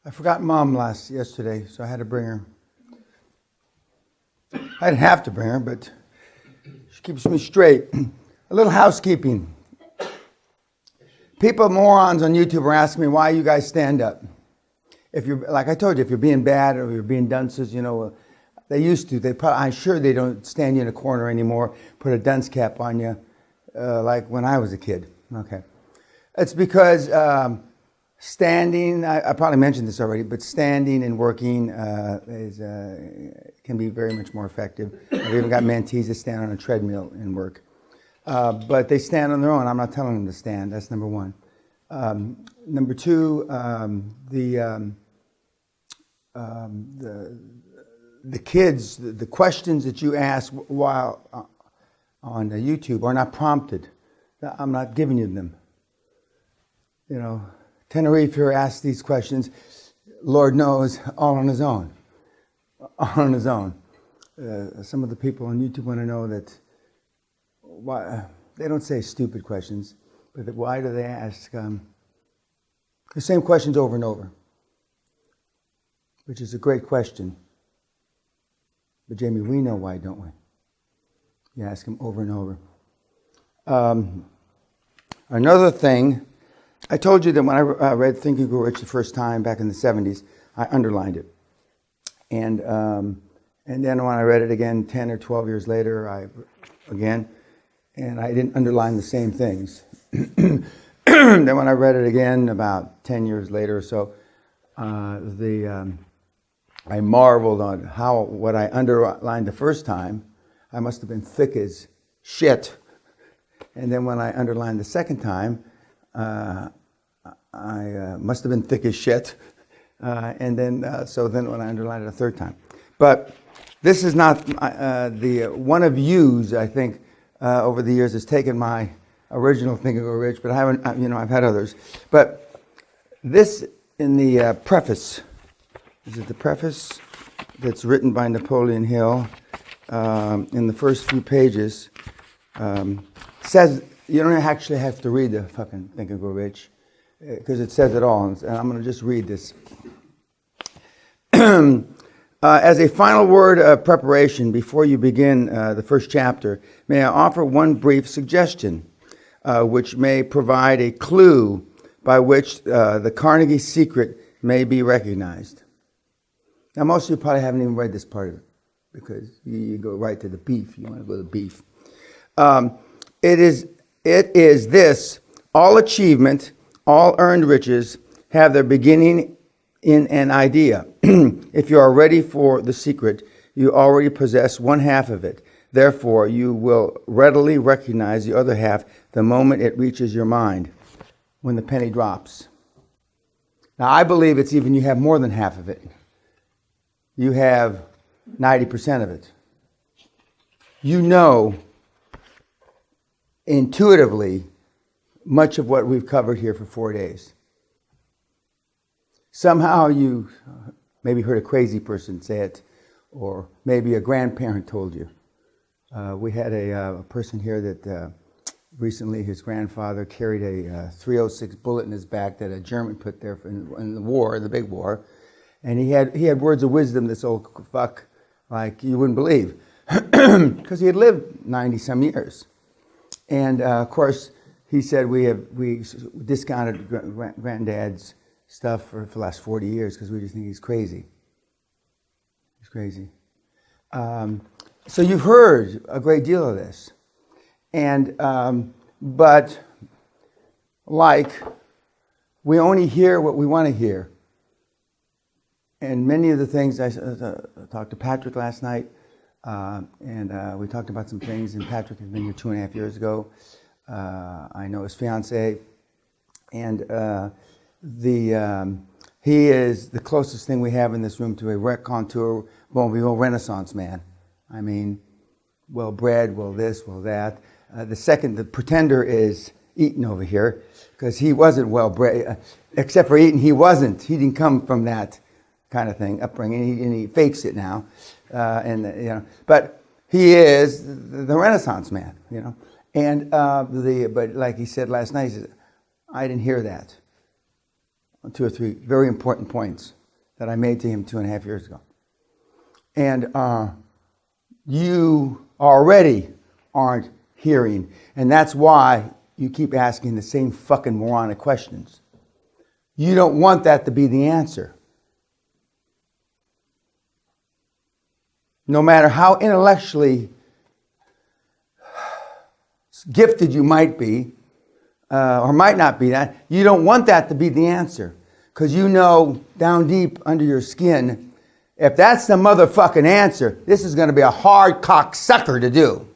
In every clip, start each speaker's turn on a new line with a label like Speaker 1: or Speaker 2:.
Speaker 1: I forgot Mom yesterday, so I had to bring her. I didn't have to bring her, but she keeps me straight. A little housekeeping. People, morons on YouTube, are asking me why you guys stand up. If you're, like I told you, if you're being bad or you're being dunces, they used to. I'm sure they don't stand you in a corner anymore, put a dunce cap on you, like when I was a kid. Okay, it's because standing. I probably mentioned this already, but standing and working can be very much more effective. I've even got mentees that stand on a treadmill and work. But they stand on their own. I'm not telling them to stand. That's number one. Number two, the kids, the questions that you ask while on YouTube are not prompted. I'm not giving you them. Tenerife here asked these questions. Lord knows, all on his own. All on his own. Some of the people on YouTube want to know that. Why they don't say stupid questions, but why do they ask the same questions over and over? Which is a great question. But Jamie, we know why, don't we? You ask them over and over. Another thing, I told you that when I read Think and Grow Rich the first time back in the 70s, I underlined it. And then when I read it again 10 or 12 years later, and I didn't underline the same things. Then when I read it again about 10 years later or so, I marveled on how what I underlined the first time, I must have been thick as shit. And then when I underlined the second time, I must have been thick as shit. And then when I underlined it a third time. But this is not the one of yous, I think, over the years has taken my original Think and Grow Rich, but I haven't, I've had others. But this in the preface, is it the preface that's written by Napoleon Hill in the first few pages, says, you don't actually have to read the fucking Think and Grow Rich, because it says it all, and I'm going to just read this. As a final word of preparation before you begin the first chapter, may I offer one brief suggestion, which may provide a clue by which the Carnegie secret may be recognized. Now, most of you probably haven't even read this part of it, because you go right to the beef. You want to go to the beef. It is this: all achievement, all earned riches have their beginning in an idea. If you are ready for the secret, you already possess one half of it. Therefore, you will readily recognize the other half the moment it reaches your mind, when the penny drops. Now, I believe it's even you have more than half of it. You have 90% of it. You know intuitively much of what we've covered here for 4 days. Somehow you maybe heard a crazy person say it, or maybe a grandparent told you. We had a person here that recently his grandfather carried a .306 bullet in his back that a German put there in the war, the big war, and he had words of wisdom, this old fuck, like you wouldn't believe, because he had lived 90 some years, and of course he said we discounted granddad's stuff for the last 40 years because we just think he's crazy. He's crazy. So you've heard a great deal of this. And, but like, we only hear what we want to hear. And many of the things, I talked to Patrick last night, and we talked about some things, and Patrick has been here 2.5 years ago. I know his fiance, and he is the closest thing we have in this room to a raconteur, bon vivant Renaissance man. I mean, well bred, well this, well that. The pretender is Eaton over here, because he wasn't well bred. Except for Eaton, he wasn't. He didn't come from that kind of thing, upbringing, and he fakes it now. But he is the Renaissance man, And but like he said last night, he said, I didn't hear that. 2 or 3 very important points that I made to him 2.5 years ago. And you already aren't hearing. And that's why you keep asking the same fucking moronic questions. You don't want that to be the answer. No matter how intellectually gifted you might be, or might not be that, you don't want that to be the answer. Because you know down deep under your skin, if that's the motherfucking answer, this is going to be a hard cocksucker to do.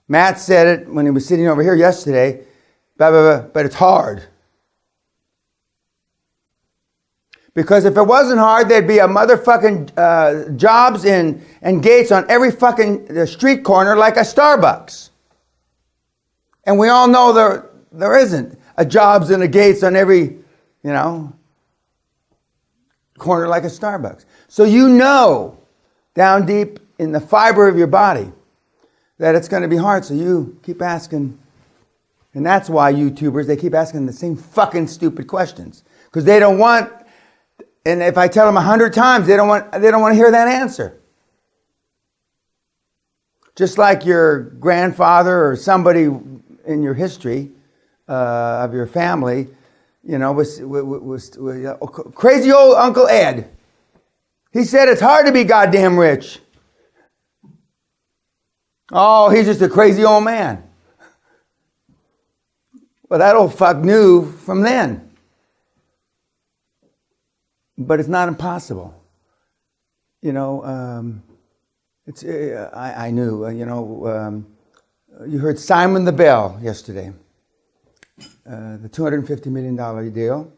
Speaker 1: Matt said it when he was sitting over here yesterday, blah, blah, blah, but it's hard. Because if it wasn't hard, there'd be a motherfucking jobs and gates on every fucking street corner like a Starbucks. And we all know there isn't a jobs and a gates on every, corner like a Starbucks. So you know down deep in the fiber of your body that it's going to be hard. So you keep asking, and that's why YouTubers, they keep asking the same fucking stupid questions. Because they don't want, and if I tell them 100 times, they don't want to hear that answer. Just like your grandfather or somebody in your history of your family, was crazy old Uncle Ed. He said it's hard to be goddamn rich. Oh, he's just a crazy old man. Well, that old fuck knew from then. But it's not impossible. I knew, you heard Simon the Bell yesterday. The $250 million deal.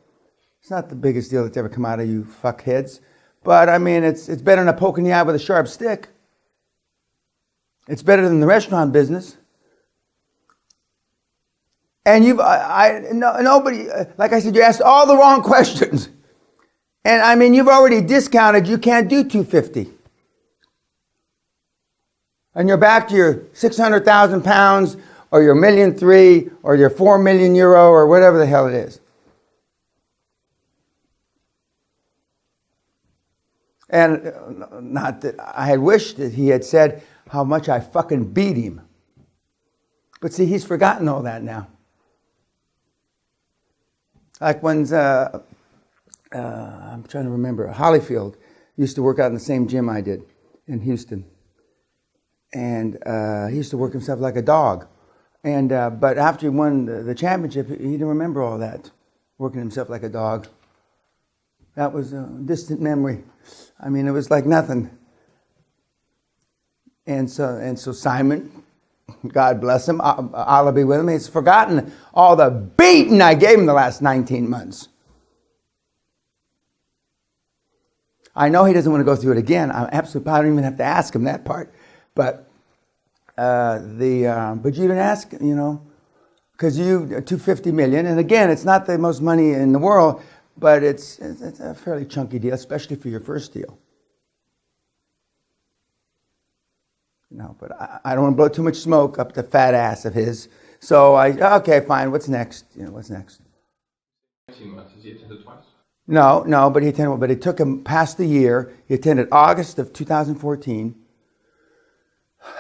Speaker 1: It's not the biggest deal that's ever come out of you fuckheads. But, it's better than a poke in the eye with a sharp stick. It's better than the restaurant business. And nobody, like I said, you asked all the wrong questions. And, you've already discounted, you can't do 250. And you're back to your 600,000 pounds or your 1.3 million or your 4 million euro or whatever the hell it is. And not that I had wished that he had said how much I fucking beat him. But see, he's forgotten all that now. Like when, I'm trying to remember, Hollyfield used to work out in the same gym I did in Houston. And he used to work himself like a dog. And but after he won the championship, he didn't remember all that, working himself like a dog. That was a distant memory. It was like nothing. And so Simon, God bless him, Allah be with him, he's forgotten all the beating I gave him the last 19 months. I know he doesn't want to go through it again. I don't even have to ask him that part. But but you didn't ask, because you $250 million, and again, it's not the most money in the world, but it's a fairly chunky deal, especially for your first deal. But I don't want to blow too much smoke up the fat ass of his. So okay, fine. What's next? What's next?
Speaker 2: 18 months. Has he attended twice?
Speaker 1: No, but he attended. But it took him past the year. He attended August of 2014.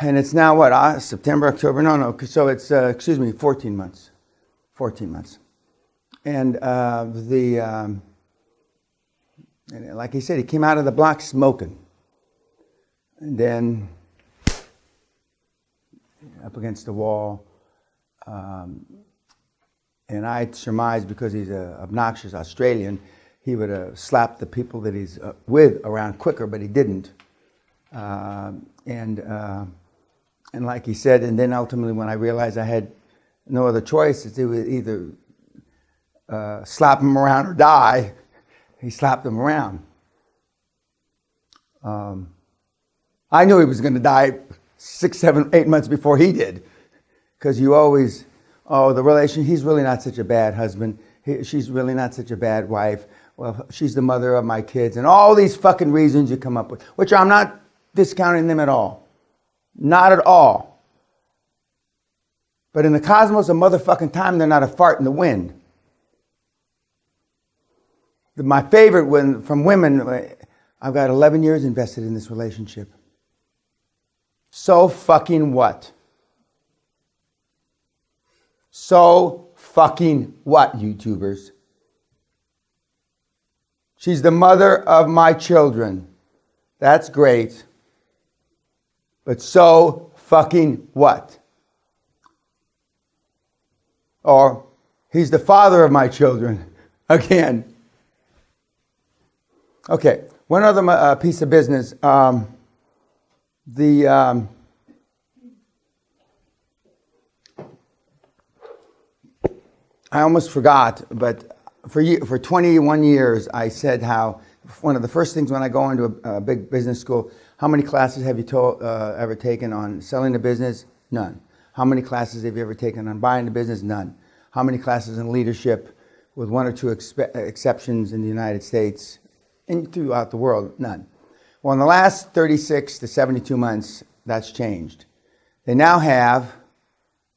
Speaker 1: And it's now what? September, October? No. So it's 14 months. 14 months. And and like he said, he came out of the block smoking, and then up against the wall. And I surmised, because he's an obnoxious Australian, he would have slapped the people that he's with around quicker, but he didn't. And like he said, and then ultimately when I realized I had no other choice, it was either slap him around or die, he slapped him around. I knew he was going to die 6, 7, 8 months before he did, because you always, the relation, he's really not such a bad husband, she's really not such a bad wife, well, she's the mother of my kids, and all these fucking reasons you come up with, which I'm not discounting them at all. Not at all. But in the cosmos of motherfucking time, they're not a fart in the wind. My favorite from women, I've got 11 years invested in this relationship. So fucking what? So fucking what, YouTubers? She's the mother of my children. That's great. But so fucking what? Or he's the father of my children. Again. Okay, one other piece of business. I almost forgot, but for 21 years, I said how one of the first things when I go into a big business school, how many classes have you ever taken on selling a business? None. How many classes have you ever taken on buying a business? None. How many classes in leadership, with one or two exceptions in the United States and throughout the world? None. Well, in the last 36 to 72 months, that's changed. They now have,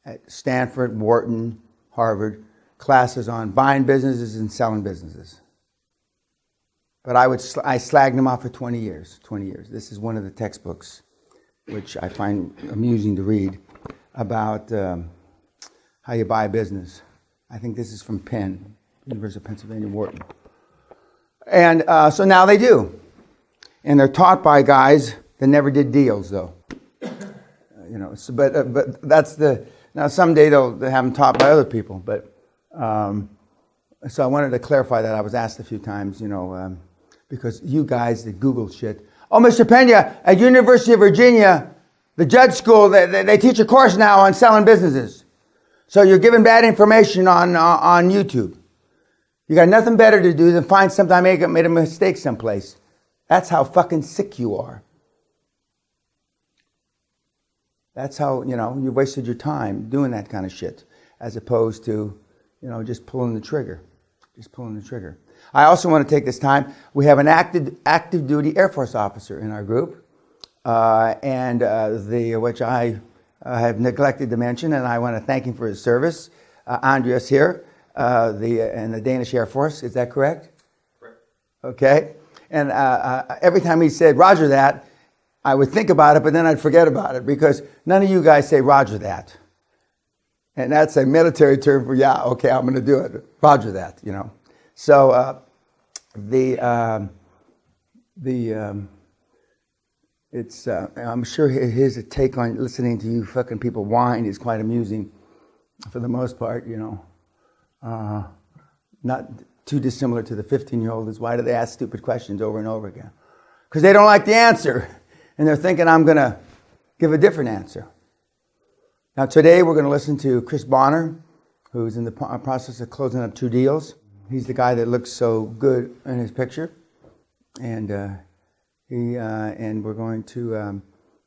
Speaker 1: at Stanford, Wharton, Harvard, classes on buying businesses and selling businesses. But I slagged them off for 20 years. 20 years. This is one of the textbooks, which I find amusing to read, about how you buy a business. I think this is from Penn, University of Pennsylvania, Wharton. And so now they do. And they're taught by guys that never did deals, though. But that's now someday they'll have them taught by other people. But so I wanted to clarify that. I was asked a few times, because you guys that Google shit. Oh, Mr. Peña, at University of Virginia, the Judge School, they teach a course now on selling businesses. So you're giving bad information on YouTube. You got nothing better to do than find something I made a mistake someplace. That's how fucking sick you are. That's how, you wasted your time doing that kind of shit, as opposed to, just pulling the trigger. Just pulling the trigger. I also want to take this time. We have an active duty Air Force officer in our group, which I have neglected to mention, and I want to thank him for his service. Andreas here, in the Danish Air Force. Is that correct?
Speaker 2: Correct.
Speaker 1: Okay. And every time he said, "Roger that," I would think about it, but then I'd forget about it, because none of you guys say "Roger that." And that's a military term for, yeah, okay, I'm going to do it. Roger that, So I'm sure his take on listening to you fucking people whine is quite amusing, for the most part, not too dissimilar to the 15-year-old is, why do they ask stupid questions over and over again? Because they don't like the answer, and they're thinking I'm going to give a different answer. Now today we're going to listen to Chris Bonner, who's in the process of closing up 2 deals. He's the guy that looks so good in his picture, and we're going to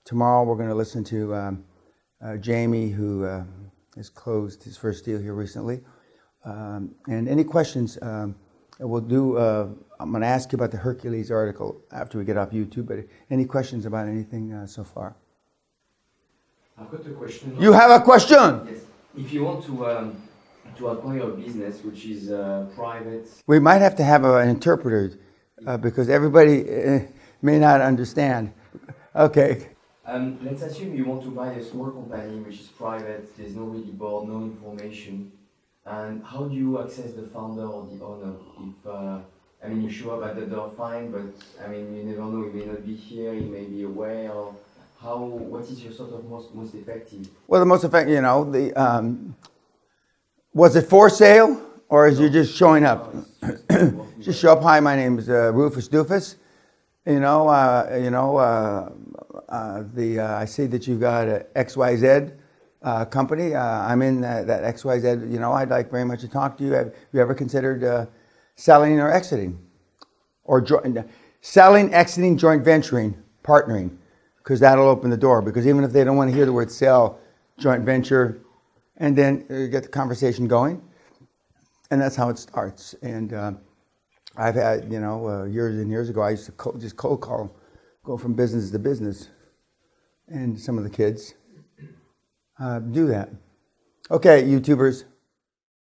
Speaker 1: tomorrow we're going to listen to Jamie, who has closed his first deal here recently. And any questions, we'll do. I'm going to ask you about the Hercules article after we get off YouTube. But any questions about anything so far?
Speaker 3: I've got a question.
Speaker 1: You have a question?
Speaker 3: Yes. If you want to acquire a business which is private,
Speaker 1: we might have to have an interpreter because everybody may not understand. Okay.
Speaker 3: Let's assume you want to buy a small company which is private. There's no really board, no information. And how do you access the founder or the owner? If you show up at the door, fine, but you never know. He may not be here. He may be away. Or what is your sort of most effective?
Speaker 1: Well, the most effective, was it for sale, or is you just showing up? Just show up. Hi, my name is Rufus Doofus. I see that you've got a XYZ company. I'm in that XYZ. I'd like very much to talk to you. Have you ever considered selling or exiting, or selling, exiting, joint venturing, partnering? Because that'll open the door. Because even if they don't want to hear the word sell, joint venture, and then you get the conversation going, and that's how it starts. And I've had, years and years ago, I used to just cold call, go from business to business, and some of the kids do that. Okay, YouTubers.